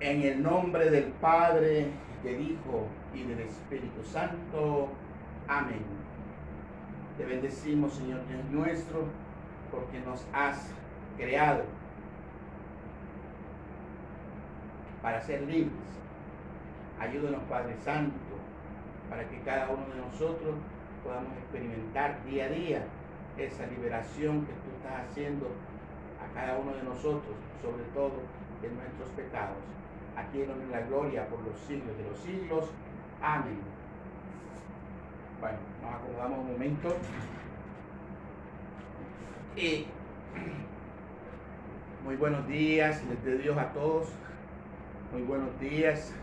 En el nombre del Padre, del Hijo y del Espíritu Santo. Amén. Te bendecimos, Señor Dios nuestro, porque nos has creado para ser libres. Ayúdanos, Padre Santo, para que cada uno de nosotros podamos experimentar día a día esa liberación que tú estás haciendo a cada uno de nosotros, sobre todo de nuestros pecados. Aquí en la gloria por los siglos de los siglos. Amén. Bueno, nos acomodamos un momento. Y muy buenos días, les doy Dios a todos. Muy buenos días.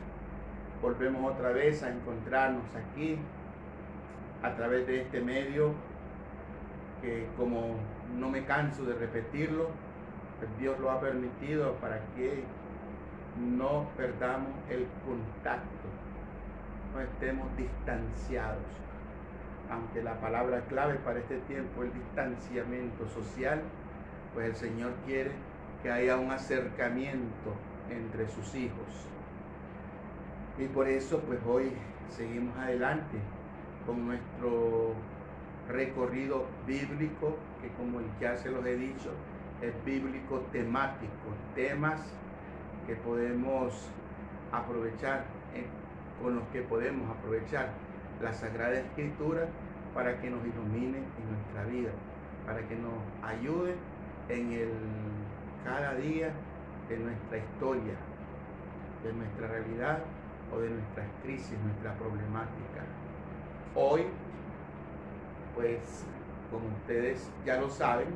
Volvemos otra vez a encontrarnos aquí a través de este medio que, como no me canso de repetirlo, pues Dios lo ha permitido para que no perdamos el contacto, no estemos distanciados. Aunque la palabra clave para este tiempo es el distanciamiento social, pues el Señor quiere que haya un acercamiento entre sus hijos. Y por eso pues hoy seguimos adelante con nuestro recorrido bíblico, que como ya se los he dicho, es bíblico temático, temas que podemos aprovechar, con los que podemos aprovechar la Sagrada Escritura para que nos ilumine en nuestra vida, para que nos ayude en el cada día de nuestra historia, de nuestra realidad o de nuestras crisis, nuestra problemática. Hoy, pues, como ustedes ya lo saben,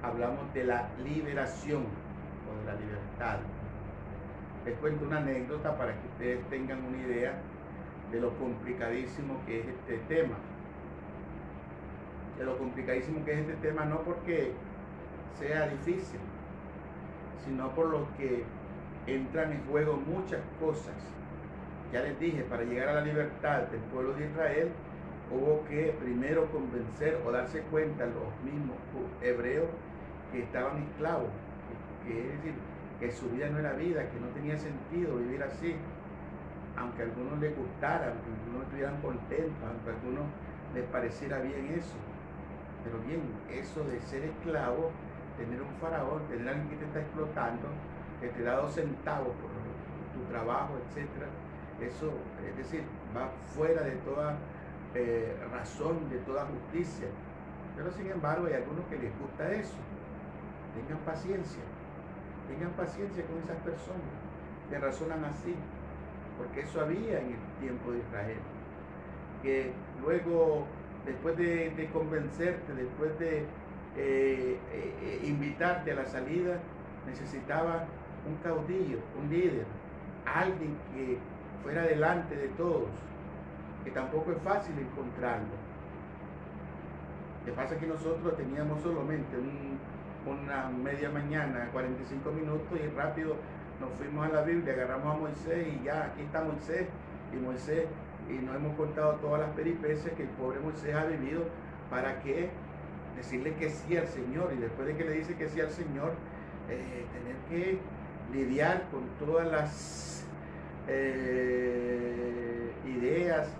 hablamos de la liberación o de la libertad. Les cuento una anécdota para que ustedes tengan una idea de lo complicadísimo que es este tema. De lo complicadísimo que es este tema, no porque sea difícil, sino por lo que entran en juego muchas cosas. Ya les dije, para llegar a la libertad del pueblo de Israel, hubo que primero convencer o darse cuenta los mismos hebreos que estaban esclavos, que es decir, que su vida no era vida, que no tenía sentido vivir así, aunque a algunos les gustara, aunque a algunos estuvieran contentos, aunque a algunos les pareciera bien eso. Pero bien, eso de ser esclavo, tener un faraón, tener a alguien que te está explotando, que te da 2 centavos por tu trabajo, etcétera, eso, es decir, va fuera de toda razón, de toda justicia. Pero sin embargo hay algunos que les gusta eso. Tengan paciencia con esas personas que razonan así, porque eso había en el tiempo de Israel, que luego, después de convencerte, después de invitarte a la salida, necesitaba un caudillo, un líder, alguien que fuera delante de todos, que tampoco es fácil encontrarlo. Lo que pasa es que nosotros teníamos solamente una media mañana, 45 minutos, y rápido nos fuimos a la Biblia, agarramos a Moisés y ya, aquí está Moisés, y nos hemos contado todas las peripecias que el pobre Moisés ha vivido para que decirle que sí al Señor, y después de que le dice que sí al Señor, tener que lidiar con todas las ideas,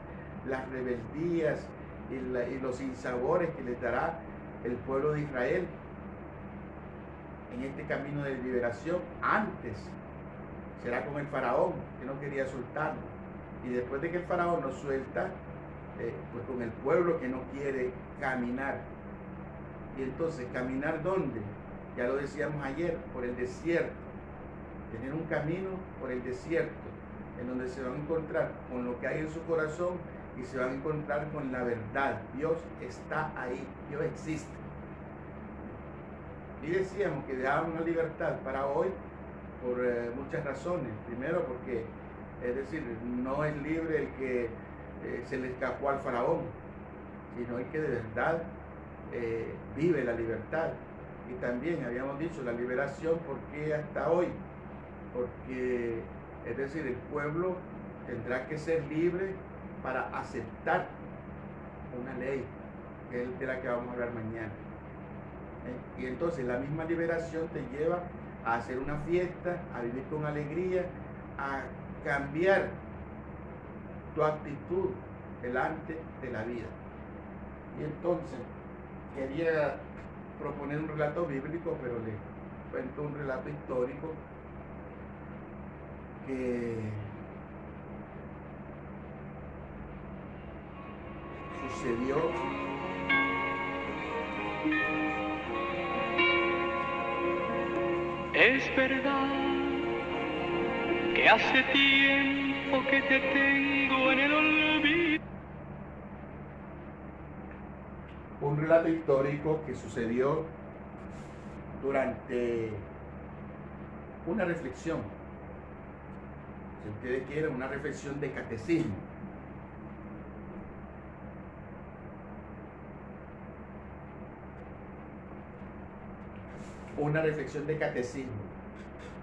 las rebeldías y los sinsabores que les dará el pueblo de Israel en este camino de liberación. Antes será con el faraón, que no quería soltarlo, y después de que el faraón lo suelta, pues con el pueblo que no quiere caminar. Y entonces, ¿caminar dónde? Ya lo decíamos ayer, por el desierto. Tener un camino por el desierto, en donde se van a encontrar con lo que hay en su corazón y se van a encontrar con la verdad. Dios está ahí, Dios existe. Y decíamos que dejábamos la libertad para hoy por muchas razones. Primero porque, es decir, no es libre el que se le escapó al faraón, sino el que de verdad vive la libertad. Y también habíamos dicho la liberación, porque hasta hoy, porque, es decir, el pueblo tendrá que ser libre para aceptar una ley, que es de la que vamos a hablar mañana. Y entonces la misma liberación te lleva a hacer una fiesta, a vivir con alegría, a cambiar tu actitud delante de la vida. Y entonces quería proponer un relato bíblico, pero le cuento un relato histórico que sucedió Es verdad que hace tiempo que te tengo en el olvido. un relato histórico que sucedió durante una reflexión, si ustedes quieren, una reflexión de catecismo. Una reflexión de catecismo.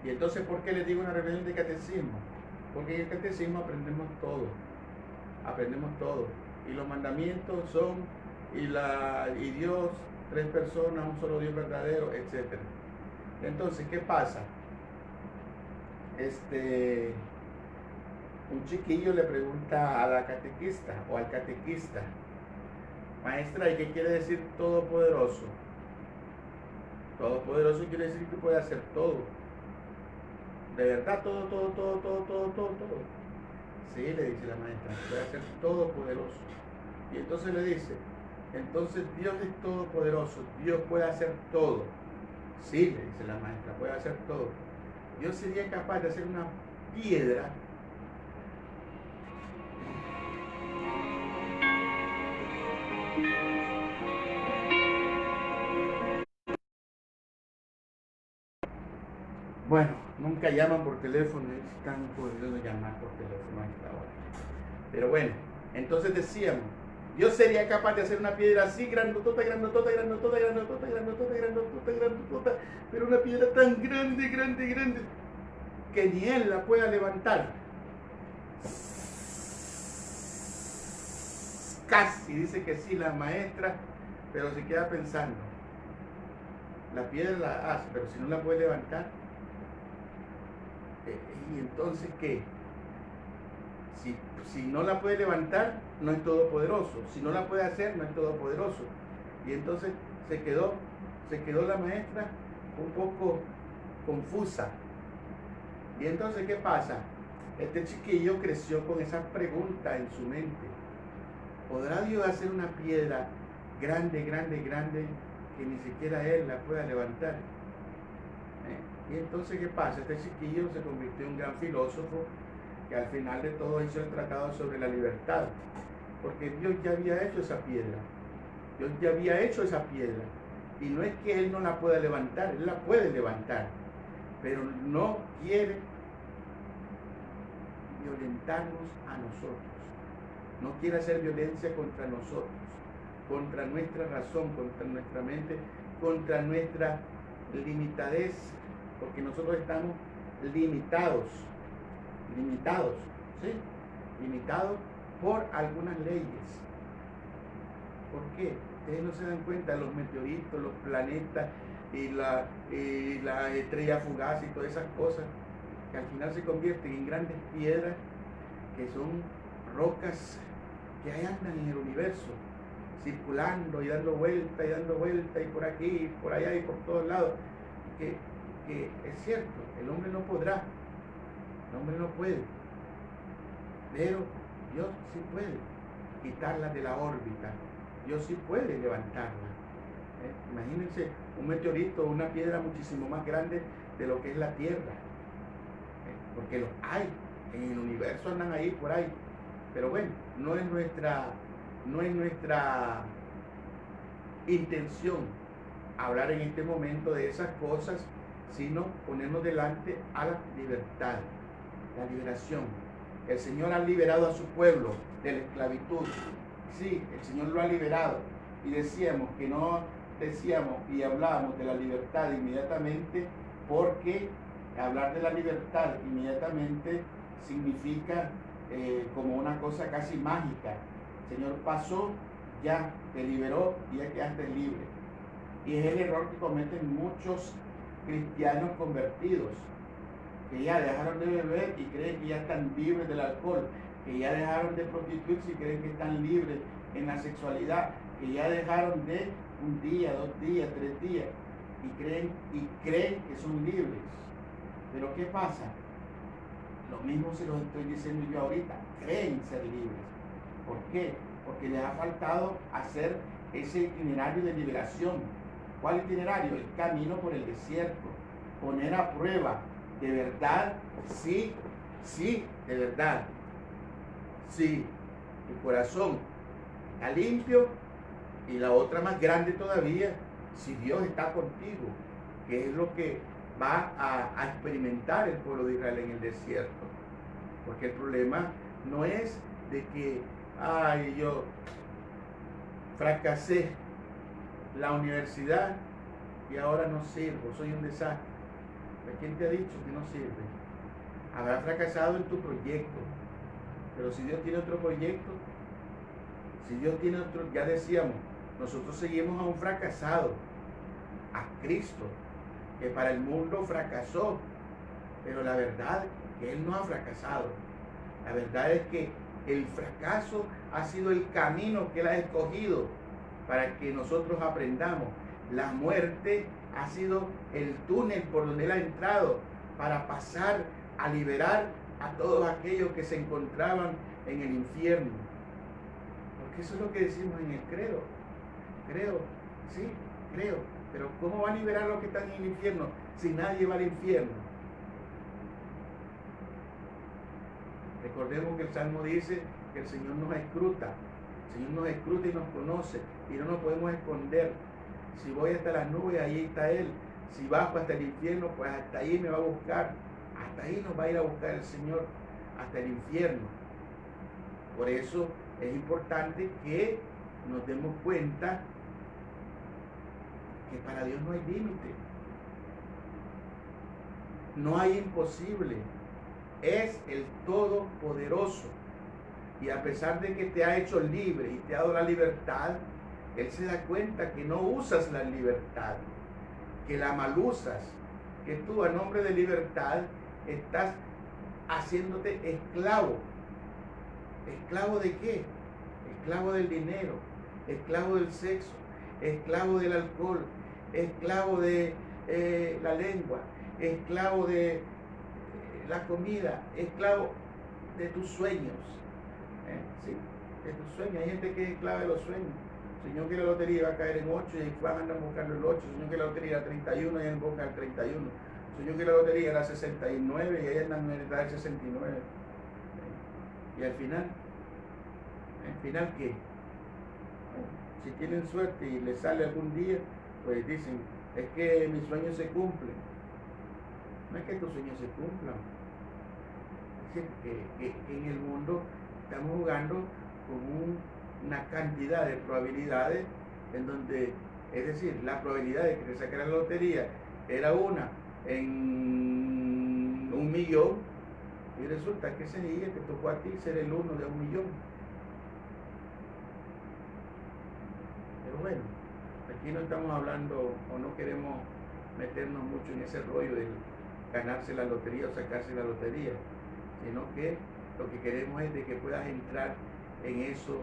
Y entonces, ¿por qué les digo una reflexión de catecismo? Porque en el catecismo aprendemos todo. Aprendemos todo. Y los mandamientos son, y Dios, tres personas, un solo Dios verdadero, etc. Entonces, ¿qué pasa? Un chiquillo le pregunta a la catequista o al catequista: maestra, ¿y qué quiere decir todopoderoso? Todopoderoso quiere decir que puede hacer todo. De verdad, todo. Sí, le dice la maestra, puede hacer todopoderoso. Y entonces le dice: entonces Dios es todopoderoso, Dios puede hacer todo. Sí, le dice la maestra, puede hacer todo. Dios sería capaz de hacer una piedra Bueno, nunca llaman por teléfono, es tan jodido llamar por teléfono a esta hora. Pero bueno, entonces decíamos, Dios sería capaz de hacer una piedra así, grandotota, pero una piedra tan grande, que ni Él la pueda levantar. Casi dice que sí la maestra, pero se queda pensando. La piedra la hace, pero si no la puede levantar, ¿y entonces qué? Si no la puede levantar, no es todopoderoso. Si no la puede hacer, no es todopoderoso. Y entonces se quedó la maestra un poco confusa. Y entonces, ¿qué pasa? Este chiquillo creció con esa pregunta en su mente. ¿Podrá Dios hacer una piedra grande, que ni siquiera Él la pueda levantar? Y entonces, ¿qué pasa? Este chiquillo se convirtió en un gran filósofo que al final de todo hizo el tratado sobre la libertad, porque Dios ya había hecho esa piedra. Dios ya había hecho esa piedra. Y no es que Él no la pueda levantar, Él la puede levantar, pero no quiere violentarnos a nosotros. No quiere hacer violencia contra nosotros, contra nuestra razón, contra nuestra mente, contra nuestra limitadez, porque nosotros estamos limitados, ¿sí? Limitados por algunas leyes. ¿Por qué? Ustedes no se dan cuenta, los meteoritos, los planetas y la estrella fugaz y todas esas cosas que al final se convierten en grandes piedras, que son rocas que ahí andan en el universo, circulando y dando vuelta y por aquí, y por allá y por todos lados, que es cierto, el hombre no podrá, el hombre no puede, pero Dios sí puede quitarla de la órbita, Dios sí puede levantarla. Imagínense un meteorito, una piedra muchísimo más grande de lo que es la Tierra, porque los hay, en el universo andan ahí por ahí, pero bueno, no es nuestra intención hablar en este momento de esas cosas, sino ponernos delante a la libertad, la liberación. El Señor ha liberado a su pueblo de la esclavitud. Sí, el Señor lo ha liberado. Y decíamos que no decíamos y hablábamos de la libertad inmediatamente, porque hablar de la libertad inmediatamente significa como una cosa casi mágica. El Señor pasó, ya te liberó y ya quedaste libre. Y es el error que cometen muchos cristianos convertidos, que ya dejaron de beber y creen que ya están libres del alcohol, que ya dejaron de prostituirse y creen que están libres en la sexualidad, que ya dejaron de un día, 2 días, 3 días y creen que son libres. Pero ¿qué pasa? Lo mismo se los estoy diciendo yo ahorita, creen ser libres. ¿Por qué? Porque les ha faltado hacer ese itinerario de liberación. ¿Cuál itinerario? El camino por el desierto. Poner a prueba, de verdad, sí, de verdad. Sí, tu corazón está limpio, y la otra más grande todavía, si Dios está contigo, que es lo que va a experimentar el pueblo de Israel en el desierto. Porque el problema no es de que, ay, yo fracasé la universidad y ahora no sirvo, soy un desastre. ¿Quién te ha dicho que no sirve? Habrás fracasado en tu proyecto, pero si Dios tiene otro proyecto, si Dios tiene otro, ya decíamos, nosotros seguimos a un fracasado, a Cristo, que para el mundo fracasó, pero la verdad es que Él no ha fracasado. La verdad es que el fracaso ha sido el camino que Él ha escogido para que nosotros aprendamos. La muerte ha sido el túnel por donde Él ha entrado para pasar a liberar a todos aquellos que se encontraban en el infierno. Porque eso es lo que decimos en el credo. Creo, sí, creo. Pero ¿cómo va a liberar a los que están en el infierno si nadie va al infierno? Recordemos que el Salmo dice que el Señor nos escruta. El Señor nos escruta y nos conoce y no nos podemos esconder. Si voy hasta las nubes, ahí está Él. Si bajo hasta el infierno, pues hasta ahí me va a buscar. Hasta ahí nos va a ir a buscar el Señor, hasta el infierno. Por eso es importante que nos demos cuenta que para Dios no hay límite. No hay imposible. Es el Todopoderoso. Y a pesar de que te ha hecho libre y te ha dado la libertad, Él se da cuenta que no usas la libertad, que la mal usas, que tú a nombre de libertad estás haciéndote esclavo. ¿Esclavo de qué? Esclavo del dinero, esclavo del sexo, esclavo del alcohol, esclavo de la lengua, esclavo de la comida, esclavo de tus sueños. Sí, de tus sueños. Hay gente que es esclava de los sueños. El Señor que la lotería va a caer en 8 y van a andar buscando el 8. El Señor que la lotería era 31 y él busca el 31. El Señor que la lotería era 69 y ahí andan en el 69. Y al final ¿qué? Si tienen suerte y les sale algún día, pues dicen, es que mis sueños se cumplen. No es que tus sueños se cumplan. Es decir, que en el mundo estamos jugando con una cantidad de probabilidades en donde, es decir, la probabilidad de que te sacara la lotería era una en 1.000.000 y resulta que ese día te tocó a ti ser el uno de 1.000.000. Pero bueno, aquí no estamos hablando o no queremos meternos mucho en ese rollo de ganarse la lotería o sacarse la lotería, sino que lo que queremos es de que puedas entrar en eso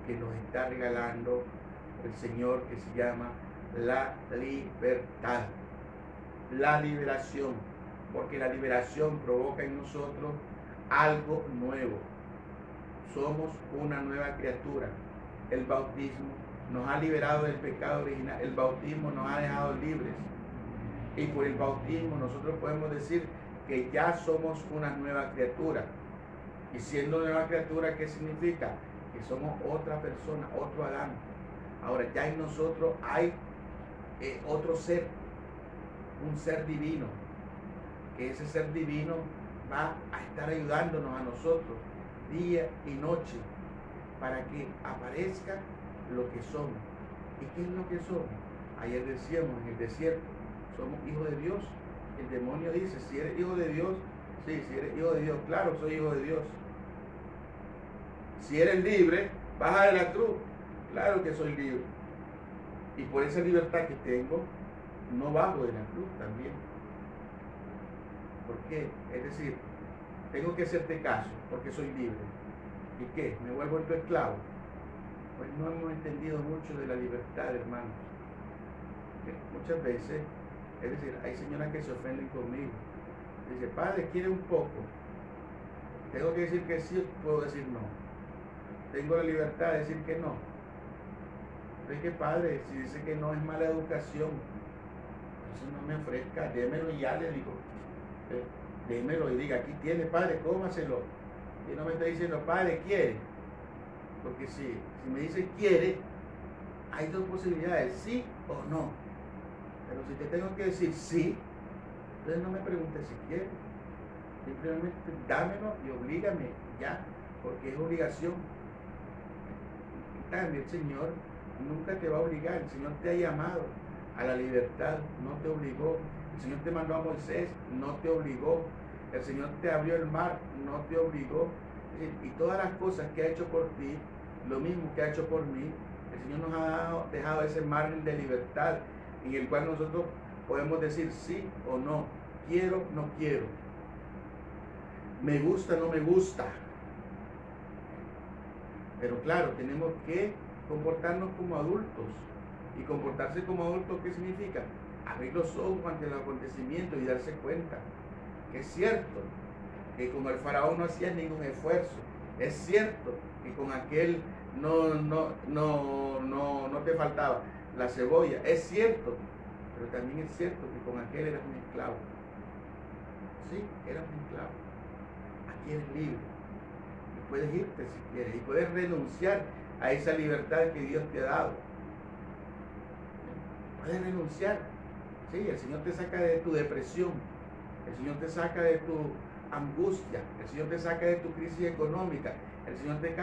que nos está regalando el Señor, que se llama la libertad, la liberación, porque la liberación provoca en nosotros algo nuevo. Somos una nueva criatura. El bautismo nos ha liberado del pecado original, el bautismo nos ha dejado libres, y por el bautismo nosotros podemos decir que ya somos una nueva criatura. Y siendo nueva criatura, ¿qué significa? Que somos otra persona, otro Adán. Ahora ya en nosotros hay otro ser, un ser divino, que ese ser divino va a estar ayudándonos a nosotros día y noche para que aparezca lo que somos. ¿Y qué es lo que somos? Ayer decíamos en el desierto, somos hijos de Dios. El demonio dice, si eres hijo de Dios, sí, si eres hijo de Dios, claro, soy hijo de Dios. Si eres libre, baja de la cruz, claro que soy libre. Y por esa libertad que tengo, no bajo de la cruz también. ¿Por ¿Por qué? Es decir, tengo que hacerte caso porque soy libre. ¿Y qué? ¿Me vuelvo tu esclavo? Pues no hemos entendido mucho de la libertad, hermanos. Muchas veces, es decir, hay señoras que se ofenden conmigo. Dice, padre, ¿quiere un poco? Tengo que decir que sí, puedo decir no. Tengo la libertad de decir que no. Es que padre, si dice que no es mala educación, entonces no me ofrezca, démelo y ya le digo. Démelo y diga, aquí tiene, padre, cómaselo. Y no me está diciendo, padre, quiere. Porque si me dice quiere, hay dos posibilidades, sí o no. Pero si te tengo que decir sí, entonces no me preguntes si quiere. Simplemente dámelo y oblígame, ya, porque es obligación. También el Señor nunca te va a obligar, el Señor te ha llamado a la libertad, no te obligó. El Señor te mandó a Moisés, no te obligó. El Señor te abrió el mar, no te obligó. Y todas las cosas que ha hecho por ti, lo mismo que ha hecho por mí, el Señor nos ha dejado ese margen de libertad en el cual nosotros podemos decir sí o no, quiero, no quiero, me gusta, no me gusta. Pero claro, tenemos que comportarnos como adultos. Y comportarse como adultos, ¿qué significa? Abrir los ojos ante el acontecimiento y darse cuenta que es cierto que con el faraón no hacías ningún esfuerzo. Es cierto que con aquel no te faltaba la cebolla. Es cierto, pero también es cierto que con aquel eras un esclavo. Sí, eras un esclavo. Aquí eres libre. Y puedes irte si quieres. Y puedes renunciar a esa libertad que Dios te ha dado. Puedes renunciar. Sí, el Señor te saca de tu depresión. El Señor te saca de tu angustia. El Señor te saca de tu crisis económica. El Señor te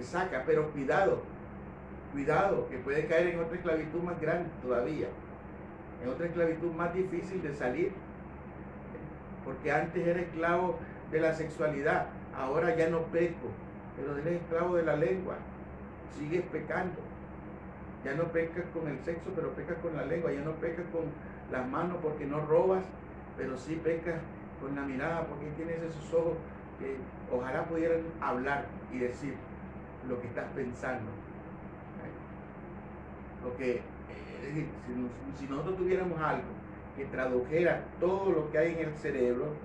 saca, pero cuidado. Cuidado, que puede caer en otra esclavitud más grande todavía. En otra esclavitud más difícil de salir. Porque antes era esclavo de la sexualidad. Ahora ya no peco. Pero eres esclavo de la lengua. Sigues pecando. Ya no pecas con el sexo, pero pecas con la lengua. Ya no pecas con las manos porque no robas, pero sí pecas con la mirada porque tienes esos ojos que ojalá pudieran hablar y decir lo que estás pensando. Lo que, es decir, si nosotros tuviéramos algo que tradujera todo lo que hay en el cerebro,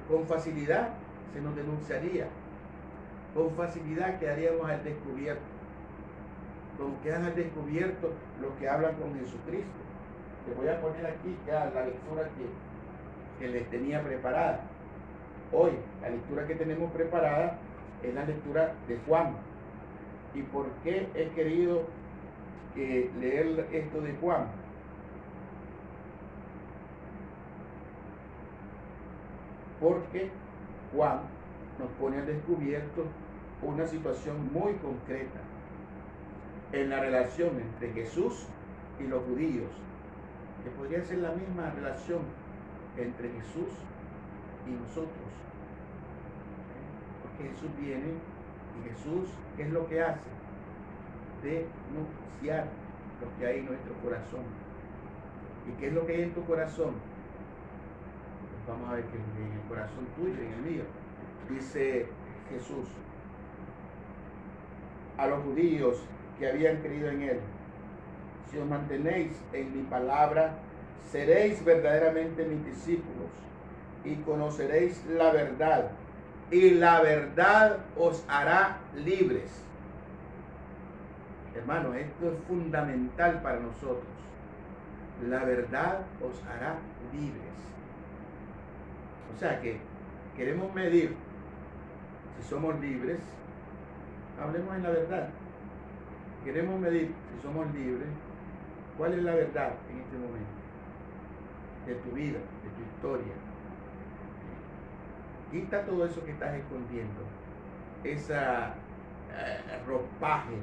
con facilidad se nos denunciaría. Con facilidad quedaríamos al descubierto. Como quedan al descubierto los que hablan con Jesucristo. Les voy a poner aquí ya la lectura que les tenía preparada. Hoy, la lectura que tenemos preparada es la lectura de Juan. ¿Y por qué he querido leer esto de Juan? Porque Juan nos pone al descubierto una situación muy concreta en la relación entre Jesús y los judíos, que podría ser la misma relación entre Jesús y nosotros. Porque Jesús viene y Jesús, ¿qué es lo que hace? Denunciar lo que hay en nuestro corazón. ¿Y qué es lo que hay en tu corazón? Pues vamos a ver que en el corazón tuyo y en el mío. Dice Jesús a los judíos que habían creído en él: si os mantenéis en mi palabra, seréis verdaderamente mis discípulos y conoceréis la verdad, y la verdad os hará libres. Hermanos, esto es fundamental para nosotros. La verdad os hará libres. O sea que queremos medir si somos libres. Hablemos en la verdad. Queremos medir si somos libres. ¿Cuál es la verdad en este momento? De tu vida, de tu historia. Quita todo eso que estás escondiendo. Esa ropaje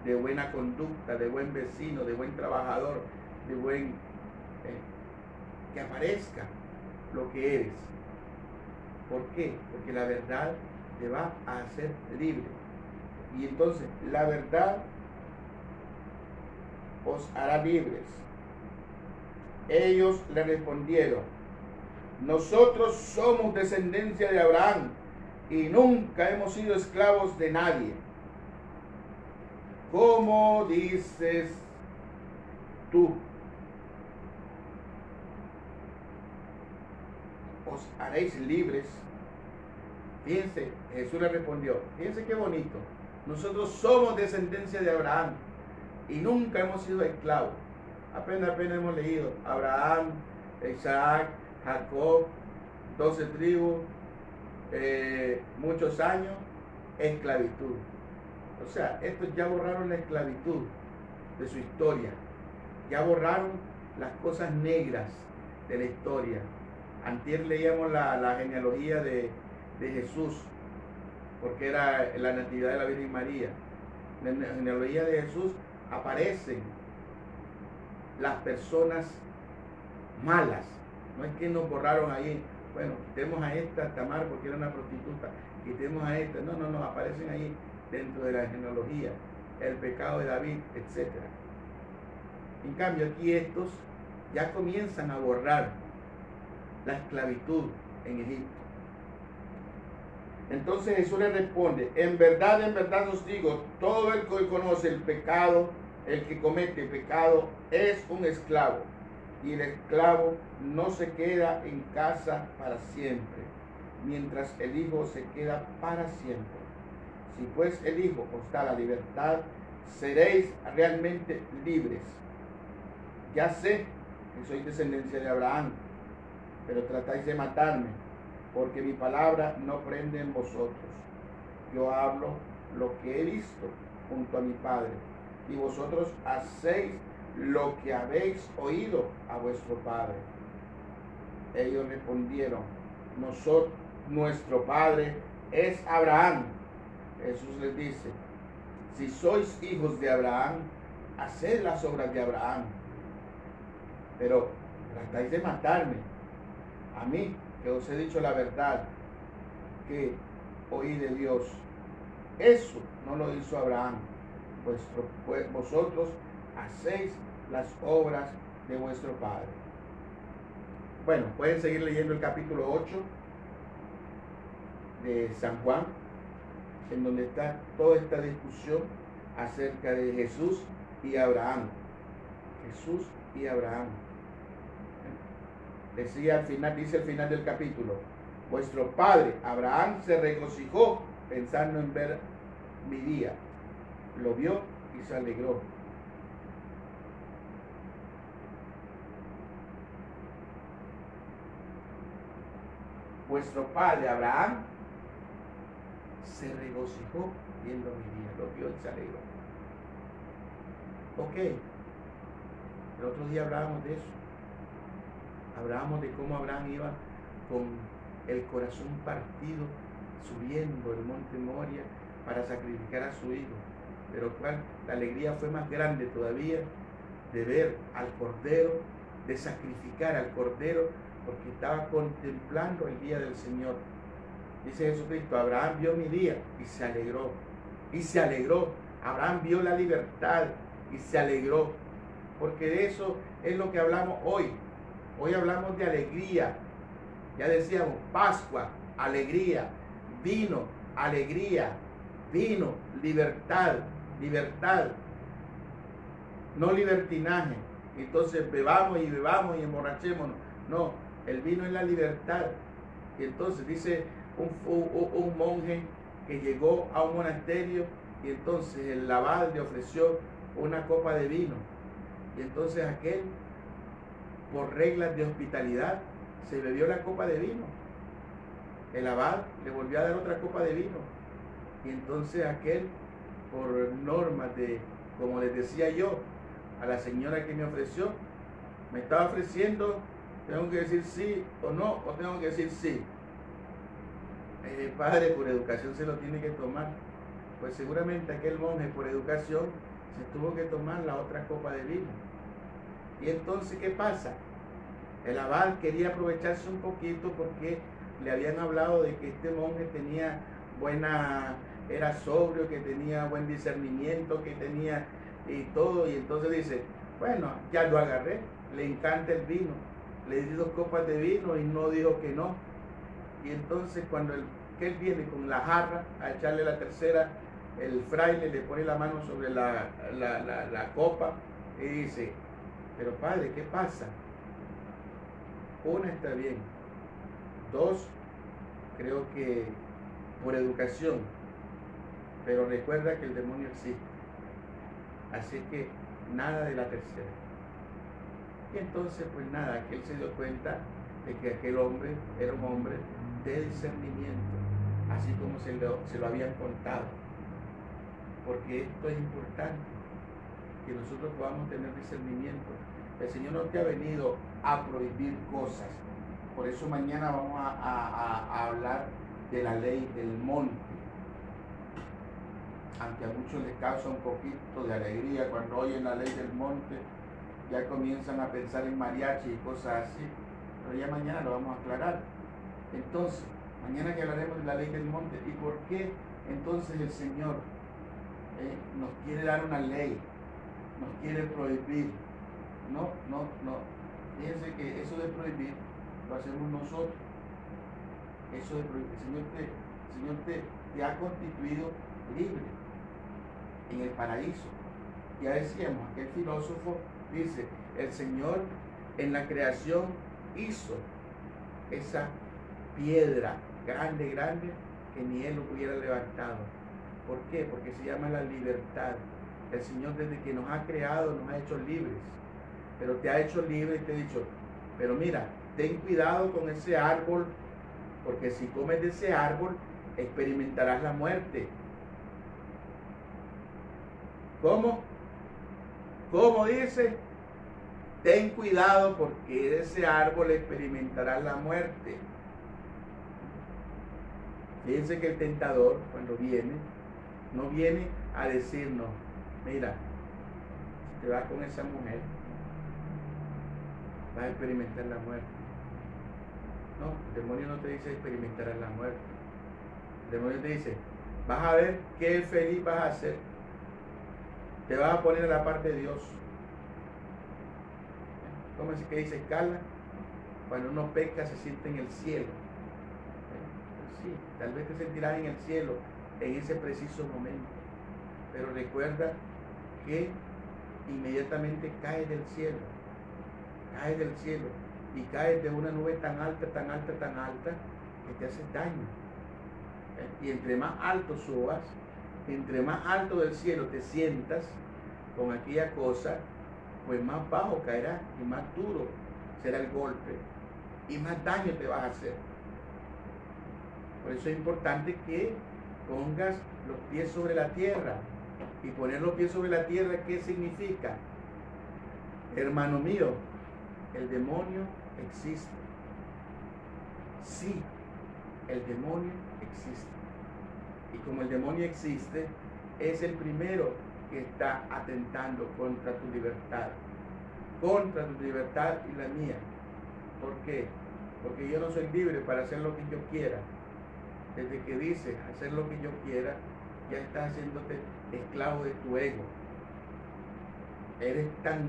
de buena conducta, de buen vecino, de buen trabajador, de buen... que aparezca lo que eres. ¿Por qué? Porque la verdad te va a hacer libre. Y entonces, la verdad os hará libres. Ellos le respondieron: nosotros somos descendencia de Abraham y nunca hemos sido esclavos de nadie. ¿Cómo dices tú? Os haréis libres. Fíjense, Jesús le respondió, fíjense qué bonito. Nosotros somos descendencia de Abraham y nunca hemos sido esclavos. Apenas hemos leído Abraham, Isaac, Jacob, 12 tribus, muchos años, esclavitud. O sea, estos ya borraron la esclavitud de su historia. Ya borraron las cosas negras de la historia. Antier leíamos la genealogía de Jesús, porque era la natividad de la Virgen María. En la genealogía de Jesús aparecen las personas malas. No es que nos borraron ahí, bueno, quitemos a esta Tamar porque era una prostituta, quitemos a esta, no, aparecen ahí dentro de la genealogía, el pecado de David, etc. En cambio aquí estos ya comienzan a borrar la esclavitud en Egipto. Entonces Jesús le responde, en verdad os digo, todo el que conoce el pecado, el que comete pecado, es un esclavo. Y el esclavo no se queda en casa para siempre, mientras el Hijo se queda para siempre. Si pues el Hijo os da la libertad, seréis realmente libres. Ya sé que soy descendencia de Abraham, pero tratáis de matarme, porque mi palabra no prende en vosotros. Yo hablo lo que he visto junto a mi Padre, y vosotros hacéis lo que habéis oído a vuestro padre. Ellos respondieron, nuestro padre es Abraham. Jesús les dice, si sois hijos de Abraham, haced las obras de Abraham. Pero tratáis de matarme, a mí, que os he dicho la verdad que oí de Dios. Eso no lo hizo Abraham, pues vosotros hacéis las obras de vuestro Padre. Bueno, pueden seguir leyendo el capítulo 8 de San Juan, en donde está toda esta discusión acerca de Jesús y Abraham. Jesús y Abraham. Decía al final, dice al final del capítulo, vuestro padre Abraham se regocijó pensando en ver mi día. Lo vio y se alegró. Vuestro padre Abraham se regocijó viendo mi día, lo vio y se alegró. Ok, el otro día hablábamos de eso. Hablábamos de cómo Abraham iba con el corazón partido, subiendo el monte Moria para sacrificar a su hijo. Pero la alegría fue más grande todavía de ver al Cordero, de sacrificar al Cordero, porque estaba contemplando el día del Señor. Dice Jesucristo, Abraham vio mi día y se alegró. Y se alegró. Abraham vio la libertad y se alegró. Porque de eso es lo que hablamos hoy. Hoy hablamos de alegría. Ya decíamos, Pascua, alegría. Vino, alegría. Vino, libertad, libertad. No libertinaje. Entonces bebamos y emborrachémonos. No, el vino es la libertad. Y entonces dice un monje que llegó a un monasterio y entonces el abad le ofreció una copa de vino. Y entonces aquel, por reglas de hospitalidad, se bebió la copa de vino. El abad le volvió a dar otra copa de vino. Y entonces aquel, por normas de, como les decía yo, a la señora que me ofreció, me estaba ofreciendo, tengo que decir sí o no, o tengo que decir sí. Padre, por educación se lo tiene que tomar. Pues seguramente aquel monje, por educación, se tuvo que tomar la otra copa de vino. Y entonces, ¿qué pasa? El abad quería aprovecharse un poquito porque le habían hablado de que este monje tenía era sobrio, que tenía buen discernimiento, que tenía y todo. Y entonces dice, bueno, ya lo agarré, le encanta el vino, le di 2 copas de vino y no dijo que no. Y entonces cuando él viene con la jarra a echarle la tercera, el fraile le pone la mano sobre la copa y dice, pero padre, ¿qué pasa? 1, está bien. 2, creo que por educación, pero recuerda que el demonio existe, así que nada de la tercera. Y entonces pues nada, que él se dio cuenta de que aquel hombre era un hombre de discernimiento, así como se lo habían contado, porque esto es importante, que nosotros podamos tener discernimiento. El Señor no te ha venido a prohibir cosas, por eso mañana vamos a hablar de la ley del monte, aunque a muchos les causa un poquito de alegría cuando oyen la ley del monte, ya comienzan a pensar en mariachi y cosas así, pero ya mañana lo vamos a aclarar. Entonces, mañana que hablaremos de la ley del monte y por qué entonces el Señor nos quiere dar una ley, nos quiere prohibir. No. Fíjense que eso de prohibir lo hacemos nosotros. Eso de prohibir, el Señor te ha constituido libre en el paraíso. Ya decíamos, aquel filósofo dice, el Señor en la creación hizo esa piedra grande que ni él lo hubiera levantado. ¿Por qué? Porque se llama la libertad. El Señor desde que nos ha creado nos ha hecho libres, pero te ha hecho libre y te ha dicho, pero mira, ten cuidado con ese árbol, porque si comes de ese árbol experimentarás la muerte. ¿Cómo? ¿Cómo dice? Ten cuidado porque de ese árbol experimentarás la muerte. Fíjense que el tentador, cuando viene, no viene a decirnos, mira, si te vas con esa mujer, vas a experimentar la muerte. No, el demonio no te dice experimentarás la muerte. El demonio te dice, vas a ver qué feliz vas a ser. Te vas a poner a la parte de Dios. ¿Cómo es que dice Carla? Cuando uno peca se siente en el cielo. Sí, tal vez te sentirás en el cielo en ese preciso momento. Pero recuerda que inmediatamente caes del cielo. Caes del cielo y caes de una nube tan alta que te hace daño. Y entre más alto subas, entre más alto del cielo te sientas con aquella cosa, pues más bajo caerá y más duro será el golpe y más daño te vas a hacer. Por eso es importante que pongas los pies sobre la tierra. Y poner los pies sobre la tierra, ¿qué significa? Hermano mío, el demonio existe. Sí, el demonio existe. Y como el demonio existe, es el primero que está atentando contra tu libertad y la mía. ¿Por qué? Porque yo no soy libre para hacer lo que yo quiera. Desde que dices hacer lo que yo quiera, ya estás haciéndote esclavo de tu ego. Eres tan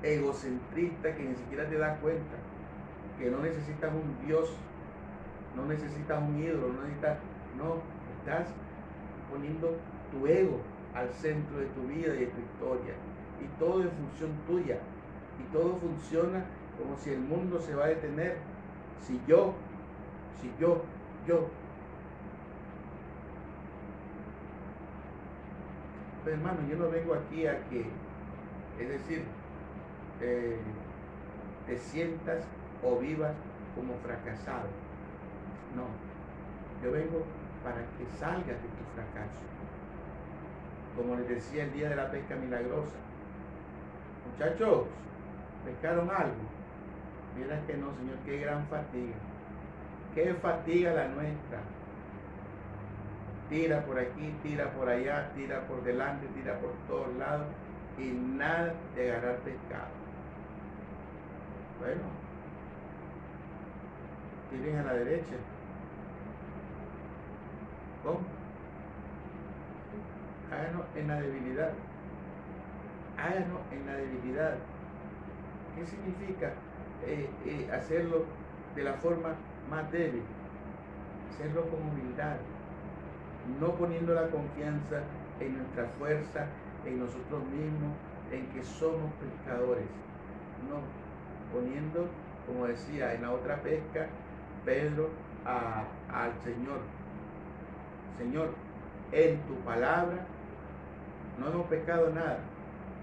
egocentrista que ni siquiera te das cuenta que no necesitas un Dios, no necesitas un ídolo, estás poniendo tu ego al centro de tu vida y de tu historia, y todo en función tuya, y todo funciona como si el mundo se va a detener si yo. Pero hermano, yo no vengo aquí a que, es decir, te sientas o vivas como fracasado. No, yo vengo para que salgas de tu fracaso. Como les decía el día de la pesca milagrosa, muchachos, ¿pescaron algo? Mira que no, Señor, qué gran fatiga. Qué fatiga la nuestra. Tira por aquí, tira por allá, tira por delante, tira por todos lados y nada de agarrar pescado. Bueno, tiren a la derecha. ¿Cómo? Háganos en la debilidad. háganos en la debilidad. ¿Qué significa hacerlo de la forma más débil? Hacerlo con humildad, no poniendo la confianza en nuestra fuerza, en nosotros mismos, en que somos pescadores. No, poniendo, como decía en la otra pesca, Pedro al Señor. Señor, en tu palabra no hemos pescado nada,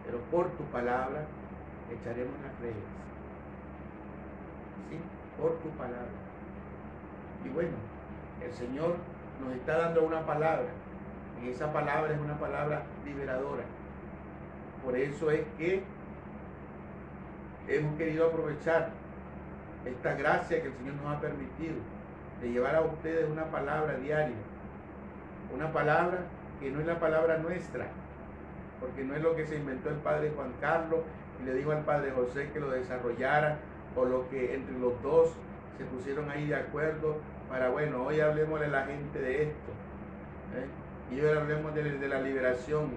pero por tu palabra echaremos las redes. ¿Sí? Por tu palabra. Y bueno, el Señor nos está dando una palabra, y esa palabra es una palabra liberadora. Por eso es que hemos querido aprovechar esta gracia que el Señor nos ha permitido de llevar a ustedes una palabra diaria, una palabra que no es la palabra nuestra, porque no es lo que se inventó el Padre Juan Carlos y le dijo al Padre José que lo desarrollara, o lo que entre los dos se pusieron ahí de acuerdo para, bueno, hoy hablemos de la gente de esto, y hoy hablemos de la liberación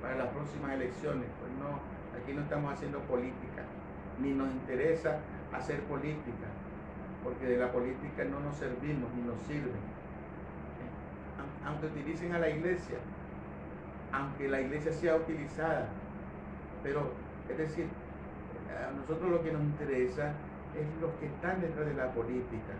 para las próximas elecciones. Pues no, aquí no estamos haciendo política, ni nos interesa hacer política, porque de la política no nos servimos ni nos sirven. Aunque utilicen a la iglesia, aunque la iglesia sea utilizada, pero es decir, a nosotros lo que nos interesa es los que están detrás de la política,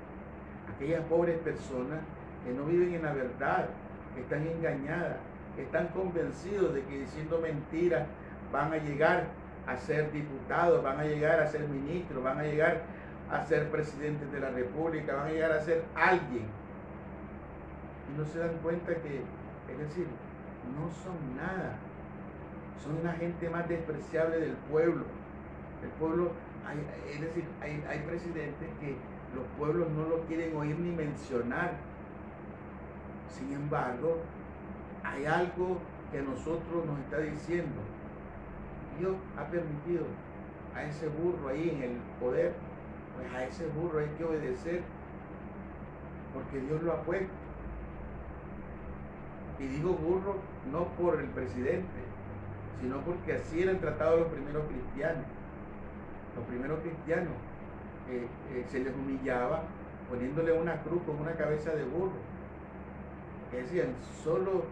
aquellas pobres personas que no viven en la verdad, que están engañadas, que están convencidos de que diciendo mentiras van a llegar a ser diputados, van a llegar a ser ministros, van a llegar a ser presidentes de la república, van a llegar a ser alguien. Y no se dan cuenta que, es decir, no son nada, son la gente más despreciable del pueblo. El pueblo, es decir, hay presidentes que los pueblos no lo quieren oír ni mencionar. Sin embargo, hay algo que a nosotros nos está diciendo. Dios ha permitido a ese burro ahí en el poder, pues a ese burro hay que obedecer, porque Dios lo ha puesto. Y digo burro no por el presidente, sino porque así eran tratados los primeros cristianos. Los primeros cristianos se les humillaba poniéndole una cruz con una cabeza de burro. Que decían, solo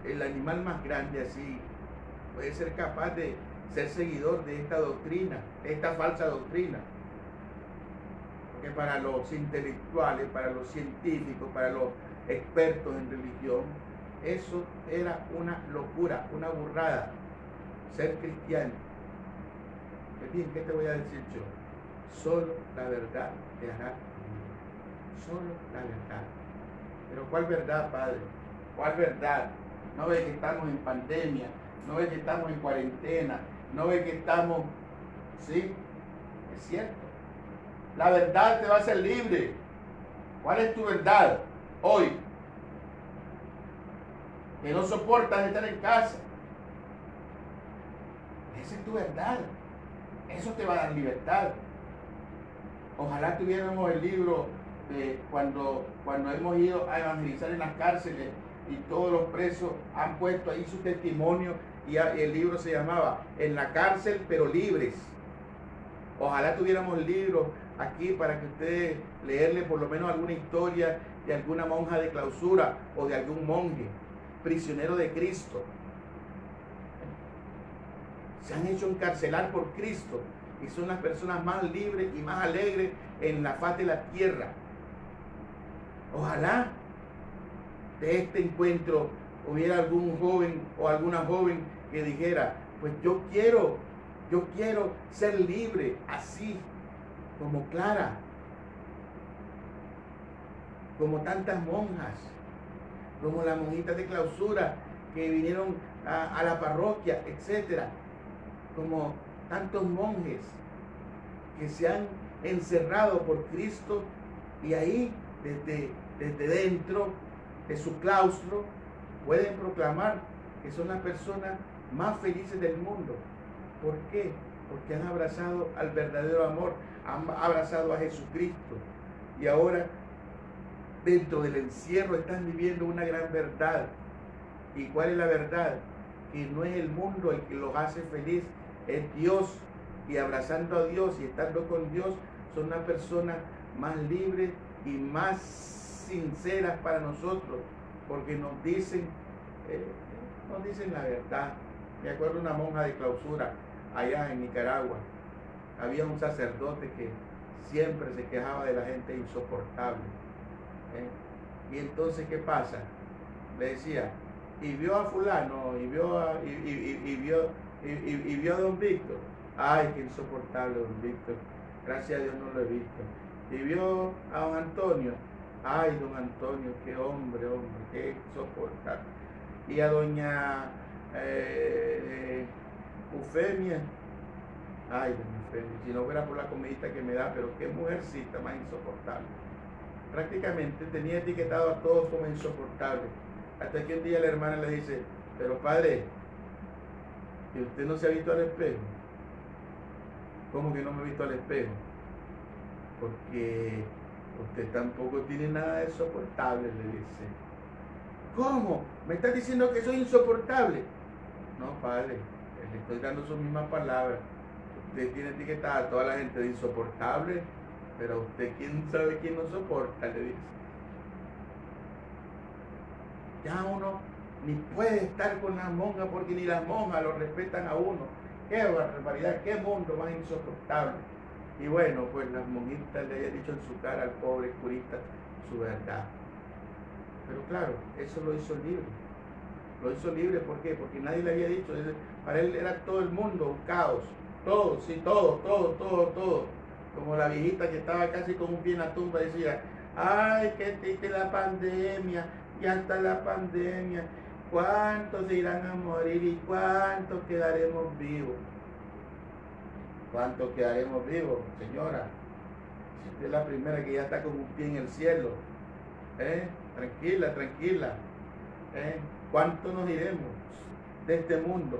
el animal más grande así puede ser capaz de ser seguidor de esta doctrina, de esta falsa doctrina. Porque para los intelectuales, para los científicos, para los expertos en religión, eso era una locura, una burrada, ser cristiano. Pues bien, ¿qué te voy a decir yo? Solo la verdad te hará libre. Solo la verdad. Pero ¿cuál verdad, Padre? ¿Cuál verdad? No ve que estamos en pandemia, no ve que estamos en cuarentena, no ve que estamos... Sí, es cierto. La verdad te va a hacer libre. ¿Cuál es tu verdad hoy? Que no soportas estar en casa. Esa es tu verdad. Eso te va a dar libertad. Ojalá tuviéramos el libro de cuando hemos ido a evangelizar en las cárceles y todos los presos han puesto ahí su testimonio, y el libro se llamaba En la cárcel pero libres. Ojalá tuviéramos libros aquí para que ustedes leerle por lo menos alguna historia de alguna monja de clausura o de algún monje prisionero de Cristo. Se han hecho encarcelar por Cristo y son las personas más libres y más alegres en la faz de la tierra. Ojalá de este encuentro hubiera algún joven o alguna joven que dijera, pues yo quiero ser libre, así como Clara, como tantas monjas, como las monjitas de clausura que vinieron a la parroquia, etcétera, como tantos monjes que se han encerrado por Cristo y ahí desde dentro de su claustro pueden proclamar que son las personas más felices del mundo. ¿Por qué? Porque han abrazado al verdadero amor, han abrazado a Jesucristo y ahora dentro del encierro están viviendo una gran verdad. ¿Y cuál es la verdad? Que no es el mundo el que los hace feliz, es Dios, y abrazando a Dios y estando con Dios, son una persona más libre y más sinceras para nosotros, porque nos dicen la verdad. Me acuerdo de una monja de clausura allá en Nicaragua. Había un sacerdote que siempre se quejaba de la gente insoportable. Y entonces, ¿qué pasa? Le decía, y vio a fulano, y vio a don Víctor. Ay, qué insoportable don Víctor. Gracias a Dios no lo he visto. Y vio a don Antonio. Ay, don Antonio, qué hombre, qué insoportable. Y a doña Eufemia. Ay, doña Eufemia, si no fuera por la comidita que me da, pero qué mujercita más insoportable. Prácticamente tenía etiquetado a todos como insoportables. Hasta que un día la hermana le dice, pero padre, ¿que usted no se ha visto al espejo? ¿Cómo que no me he visto al espejo? Porque usted tampoco tiene nada de soportable, le dice. ¿Cómo? ¿Me estás diciendo que soy insoportable? No, padre, le estoy dando sus mismas palabras. Usted tiene etiquetada a toda la gente de insoportable, pero usted quién sabe quién no soporta, le dice. Ya uno ni puede estar con las monjas porque ni las monjas lo respetan a uno. Qué barbaridad, qué mundo más insoportable. Y bueno, pues las monjitas le habían dicho en su cara al pobre curita su verdad. Pero claro, eso lo hizo libre. Lo hizo libre, ¿por qué? Porque nadie le había dicho. Para él era todo el mundo un caos. Todo, sí, todo. Como la viejita que estaba casi con un pie en la tumba decía, ay, que triste la pandemia, ya está la pandemia. ¿Cuántos se irán a morir y cuántos quedaremos vivos? ¿Cuántos quedaremos vivos, señora? Si usted es la primera que ya está con un pie en el cielo, tranquila. ¿Cuántos nos iremos de este mundo?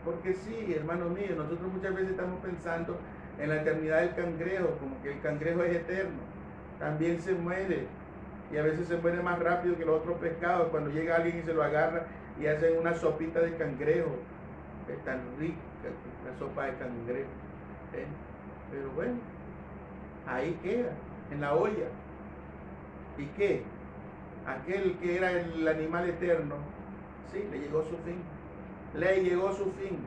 Porque sí, hermano mío, nosotros muchas veces estamos pensando en la eternidad del cangrejo, como que el cangrejo es eterno. También se muere, y a veces se muere más rápido que los otros pescados. Cuando llega alguien y se lo agarra y hacen una sopita de cangrejo, es tan rica la sopa de cangrejo. Pero bueno, ahí queda, en la olla. ¿Y qué? Aquel que era el animal eterno, sí, le llegó su fin.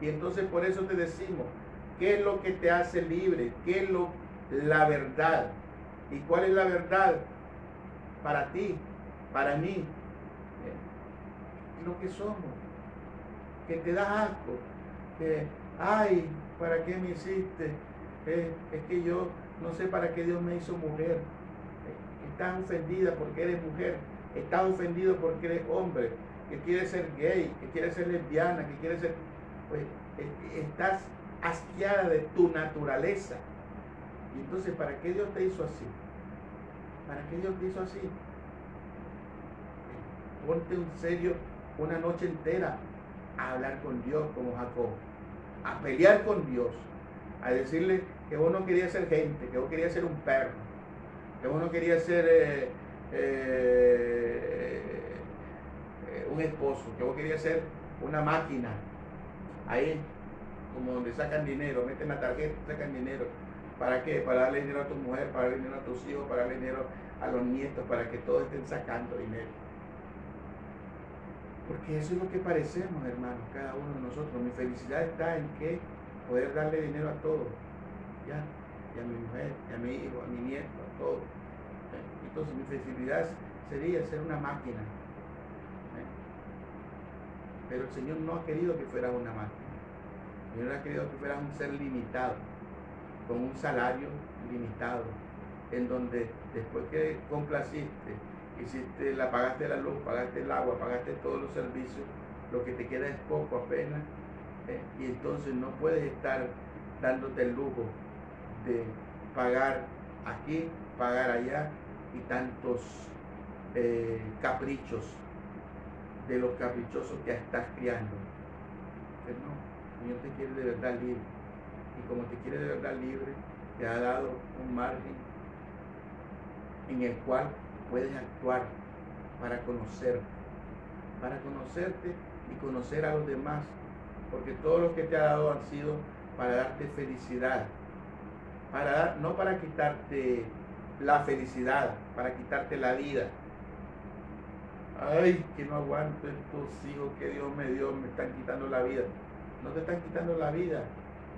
Y entonces por eso te decimos, ¿qué es lo que te hace libre? ¿Qué es la verdad? ¿Y cuál es la verdad? Para ti, para mí, lo que somos, que te da asco, que, ay, ¿para qué me hiciste? Es que yo no sé para qué Dios me hizo mujer. Estás ofendida porque eres mujer, estás ofendido porque eres hombre, que quieres ser gay, que quieres ser lesbiana, que quieres ser, pues, estás asqueada de tu naturaleza. Y entonces, ¿para qué Dios te hizo así? ¿Para qué Dios te hizo así? Ponte en serio una noche entera a hablar con Dios como Jacob, a pelear con Dios, a decirle que vos no querías ser gente, que vos querías ser un perro, que vos no querías ser un esposo, que vos querías ser una máquina, ahí como donde sacan dinero, meten la tarjeta, sacan dinero. ¿Para qué? Para darle dinero a tu mujer, para darle dinero a tus hijos, para darle dinero a los nietos, para que todos estén sacando dinero. Porque eso es lo que parecemos, hermanos, cada uno de nosotros. Mi felicidad está en que poder darle dinero a todos, ¿ya? Y a mi mujer, y a mi hijo, a mi nieto, a todos. Entonces mi felicidad sería ser una máquina. Pero el Señor no ha querido que fueras una máquina. El Señor ha querido que fueras un ser limitado, con un salario limitado, en donde después que complaciste, pagaste la luz, pagaste el agua, pagaste todos los servicios, lo que te queda es poco apenas, y entonces no puedes estar dándote el lujo de pagar aquí, pagar allá, y tantos caprichos de los caprichosos que estás criando. Pero no, el Señor te quiere de verdad libre, y como te quiere de verdad libre, te ha dado un margen en el cual puedes actuar para conocerte y conocer a los demás, porque todo lo que te ha dado han sido para darte felicidad, no para quitarte la felicidad, para quitarte la vida. Ay, que no aguanto estos hijos que Dios me dio, me están quitando la vida. No te están quitando la vida,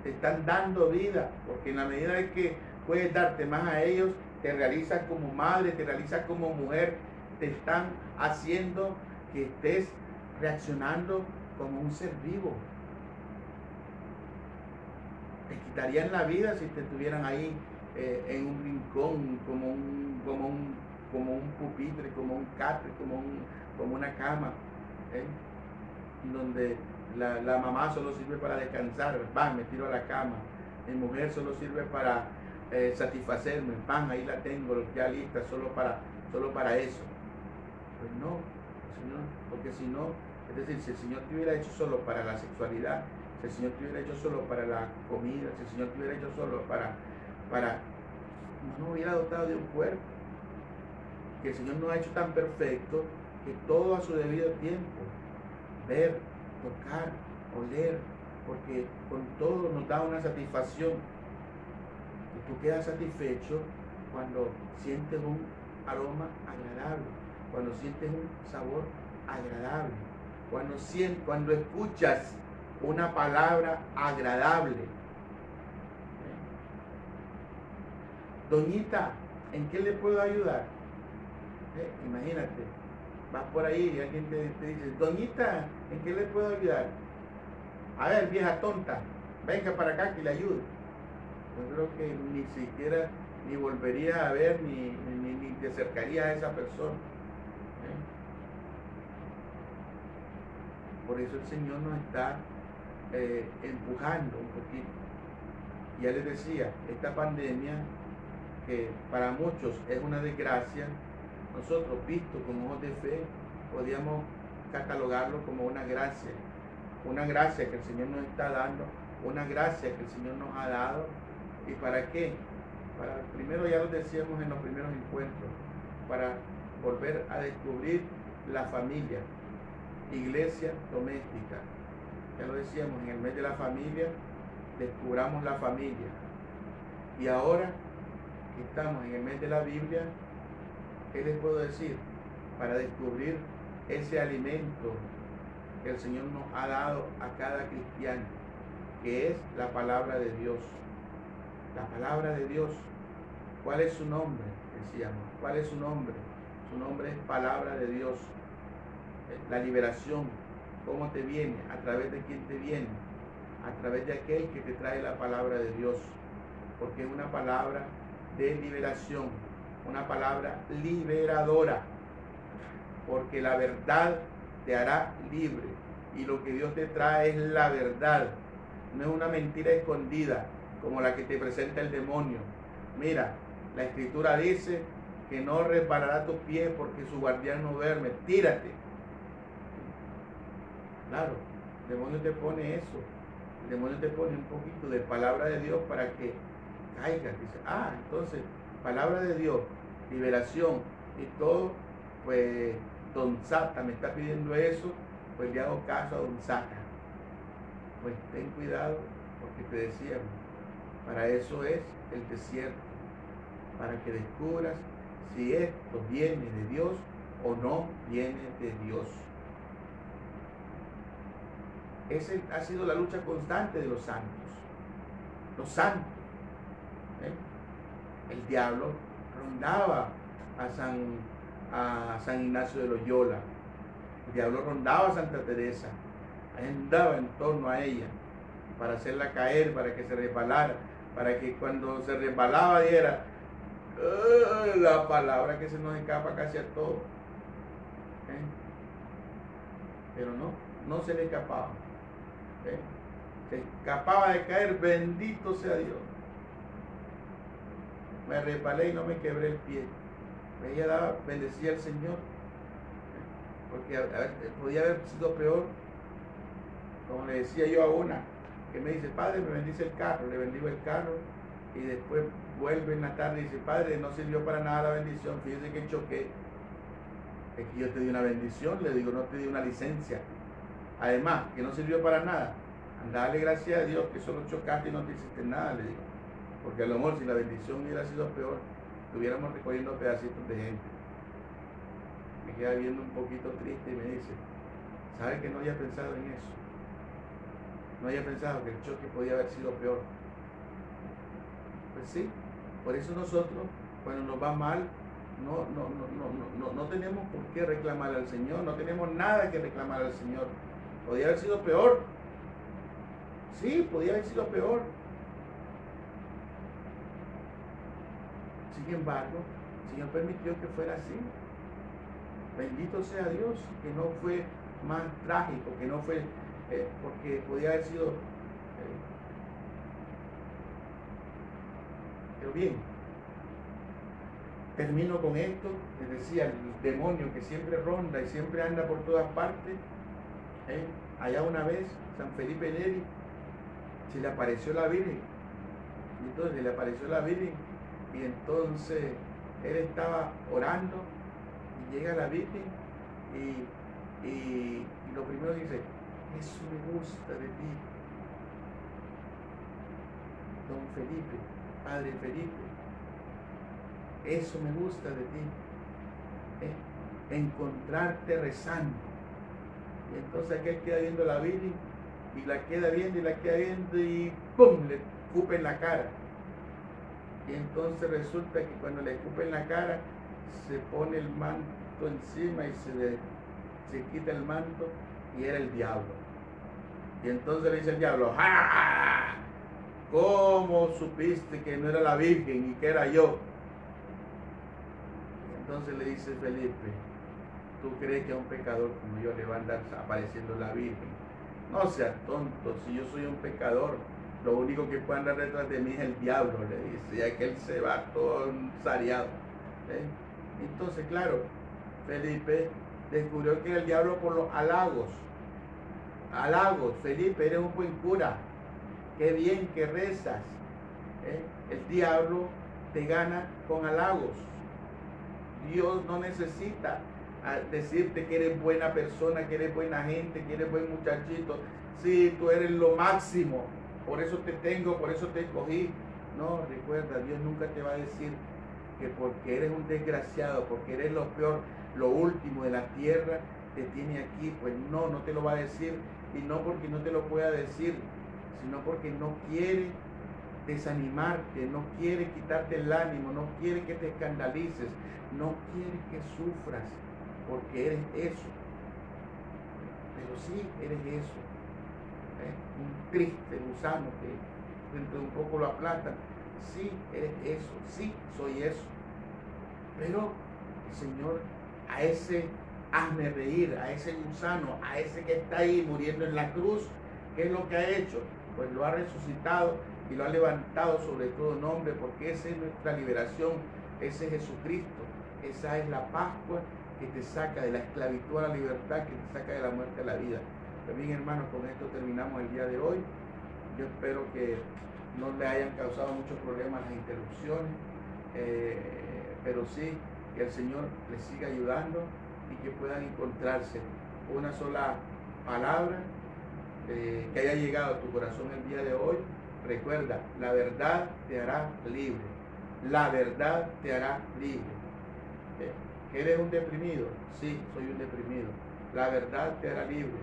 te están dando vida, porque en la medida en que puedes darte más a ellos, te realizas como madre, te realizas como mujer, te están haciendo que estés reaccionando como un ser vivo. Te quitarían la vida si te tuvieran ahí en un rincón, como un pupitre, como un catre, como una cama, donde la mamá solo sirve para descansar, me tiro a la cama. Mi mujer solo sirve para satisfacerme, ahí la tengo ya lista solo para eso. Pues no, Señor, porque si no, es decir, si el Señor te hubiera hecho solo para la sexualidad, si el Señor te hubiera hecho solo para la comida, si el Señor te hubiera hecho solo no nos hubiera dotado de un cuerpo. Que el Señor nos ha hecho tan perfecto que todo a su debido tiempo, ver, tocar, oler, porque con todo nos da una satisfacción. Y tú quedas satisfecho cuando sientes un aroma agradable, cuando sientes un sabor agradable, cuando escuchas una palabra agradable. Doñita, ¿en qué le puedo ayudar? Imagínate, vas por ahí y alguien te dice, doñita, ¿en qué le puedo ayudar? A ver, vieja tonta, venga para acá que le ayude. Yo creo que ni siquiera ni volvería a ver ni te acercaría a esa persona. Por eso el Señor nos está empujando un poquito. Ya les decía, esta pandemia, que para muchos es una desgracia, nosotros, visto con ojos de fe, podíamos catalogarlo como una gracia que el Señor nos está dando, una gracia que el Señor nos ha dado. ¿Y para qué? Primero, ya lo decíamos en los primeros encuentros, para volver a descubrir la familia, iglesia doméstica. Ya lo decíamos, en el mes de la familia, descubramos la familia. Y ahora que estamos en el mes de la Biblia, ¿qué les puedo decir? Para descubrir ese alimento que el Señor nos ha dado a cada cristiano, que es la palabra de Dios. La palabra de Dios. ¿Cuál es su nombre? Decíamos. ¿Cuál es su nombre? Su nombre es palabra de Dios. La liberación, ¿cómo te viene? ¿A través de quién te viene? A través de aquel que te trae la palabra de Dios. Porque es una palabra de liberación, una palabra liberadora. Porque la verdad te hará libre. Y lo que Dios te trae es la verdad. No es una mentira escondida como la que te presenta el demonio. Mira, la Escritura dice que no resbalará tus pies porque su guardián no duerme. Tírate. Claro, el demonio te pone eso. El demonio te pone un poquito de palabra de Dios para que caigas. Dice, entonces, palabra de Dios, liberación y todo, pues Don Sata me está pidiendo eso, pues le hago caso a Don Sata. Pues ten cuidado, porque te decíamos, para eso es el desierto, para que descubras si esto viene de Dios o no viene de Dios. Esa ha sido la lucha constante de los santos. Los santos. El diablo rondaba a San Ignacio de Loyola. El diablo rondaba a Santa Teresa. Andaba en torno a ella para hacerla caer, para que se resbalara, para que cuando se resbalaba diera la palabra que se nos escapa casi a todos. Pero no se le escapaba. Se escapaba de caer, bendito sea Dios. Me resbalé y no me quebré el pie. Ella bendecía al Señor, porque podía haber sido peor. Como le decía yo a una que me dice, padre, me bendice el carro, le bendigo el carro, y después vuelve en la tarde y dice, padre, no sirvió para nada la bendición, fíjese que choqué. Es que yo te di una bendición, le digo, no te di una licencia. Además, que no sirvió para nada. Dale gracias a Dios que solo chocaste y no te hiciste nada, le digo. Porque a lo mejor si la bendición hubiera sido peor, estuviéramos recogiendo pedacitos de gente. Me queda viendo un poquito triste y me dice, ¿sabe que no había pensado en eso? No había pensado que el choque podía haber sido peor. Pues sí, por eso nosotros, cuando nos va mal, no tenemos por qué reclamar al Señor, no tenemos nada que reclamar al Señor. Podía haber sido peor. Sí, podía haber sido peor. Sin embargo, el Señor permitió que fuera así. Bendito sea Dios, que no fue más trágico, que no fue, porque podía haber sido, pero bien, termino con esto. Les decía, el demonio que siempre ronda y siempre anda por todas partes, allá una vez, San Felipe Neri, se le apareció la Virgen, y entonces se le apareció la Virgen, y entonces él estaba orando, y llega la Virgen, y lo primero dice, eso me gusta de ti, don Felipe, padre Felipe, eso me gusta de ti, encontrarte rezando. Y entonces aquel queda viendo a la Virgen, y la queda viendo, y ¡pum!, le escupe en la cara. Y entonces resulta que cuando le escupe en la cara, se pone el manto encima y se quita el manto, y era el diablo. Y entonces le dice el diablo, ¡ja! ¿Cómo supiste que no era la Virgen y que era yo? Y entonces le dice Felipe, ¿tú crees que a un pecador como yo le va a andar apareciendo la Virgen? No seas tonto, si yo soy un pecador, lo único que puede andar detrás de mí es el diablo, le dice, y aquel se va todo sareado. Entonces, claro, Felipe descubrió que era el diablo por los halagos. Halagos, Felipe, eres un buen cura, qué bien que rezas. El diablo te gana con halagos. Dios no necesita decirte que eres buena persona, que eres buena gente, que eres buen muchachito. Sí, tú eres lo máximo, por eso te tengo, por eso te escogí. No, recuerda, Dios nunca te va a decir que porque eres un desgraciado, porque eres lo peor, lo último de la tierra, te tiene aquí. Pues no te lo va a decir, y no porque no te lo pueda decir, sino porque no quiere desanimarte, no quiere quitarte el ánimo, no quiere que te escandalices, no quiere que sufras, porque eres eso. Pero sí, eres eso. Un triste gusano que dentro de un poco lo aplastan. Sí, eres eso, sí, soy eso. Pero el Señor, a ese hazme reír, a ese gusano, a ese que está ahí muriendo en la cruz, ¿qué es lo que ha hecho? Pues lo ha resucitado y lo ha levantado sobre todo nombre, porque esa es nuestra liberación, ese es Jesucristo, esa es la Pascua que te saca de la esclavitud a la libertad, que te saca de la muerte a la vida. Pues bien, hermanos, con esto terminamos el día de hoy. Yo espero que no le hayan causado muchos problemas las interrupciones, pero sí que el Señor les siga ayudando y que puedan encontrarse una sola palabra que haya llegado a tu corazón el día de hoy. Recuerda, la verdad te hará libre. La verdad te hará libre. ¿Que eres un deprimido? Sí, soy un deprimido. La verdad te hará libre.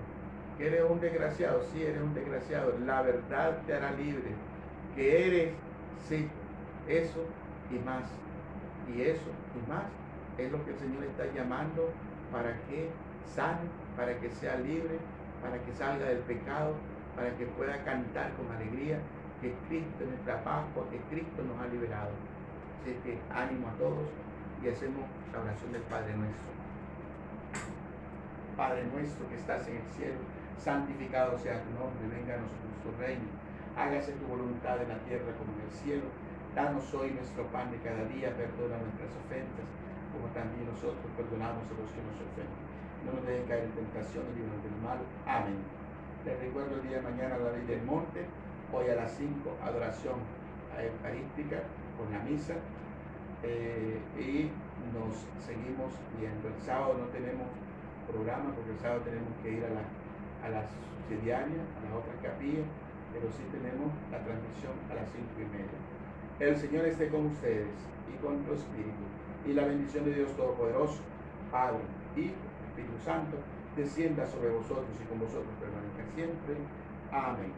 ¿Que eres un desgraciado? Sí, eres un desgraciado. La verdad te hará libre. ¿Que eres? Sí, eso y más. Y eso y más es lo que el Señor está llamando para que sane, para que sea libre, para que salga del pecado, para que pueda cantar con alegría que Cristo es nuestra Pascua, que Cristo nos ha liberado. Así que ánimo a todos y hacemos la oración del Padre Nuestro. Padre nuestro que estás en el cielo, santificado sea tu nombre, venga a nosotros tu reino, hágase tu voluntad en la tierra como en el cielo. Danos hoy nuestro pan de cada día, perdona nuestras ofensas, como también nosotros perdonamos a los que nos ofenden. No nos dejen caer en tentación, líbranos del mal. Amén. Les recuerdo el día de mañana la ley del monte, hoy a las 5, adoración eucarística con la misa, y nos seguimos viendo. El sábado no tenemos programa porque el sábado tenemos que ir a a la subsidiaria, a la otra capilla, pero sí tenemos la transmisión a las 5:30. El Señor esté con ustedes y con tu espíritu, y la bendición de Dios Todopoderoso, Padre, Hijo, Espíritu Santo, descienda sobre vosotros y con vosotros permanezca siempre. Amén.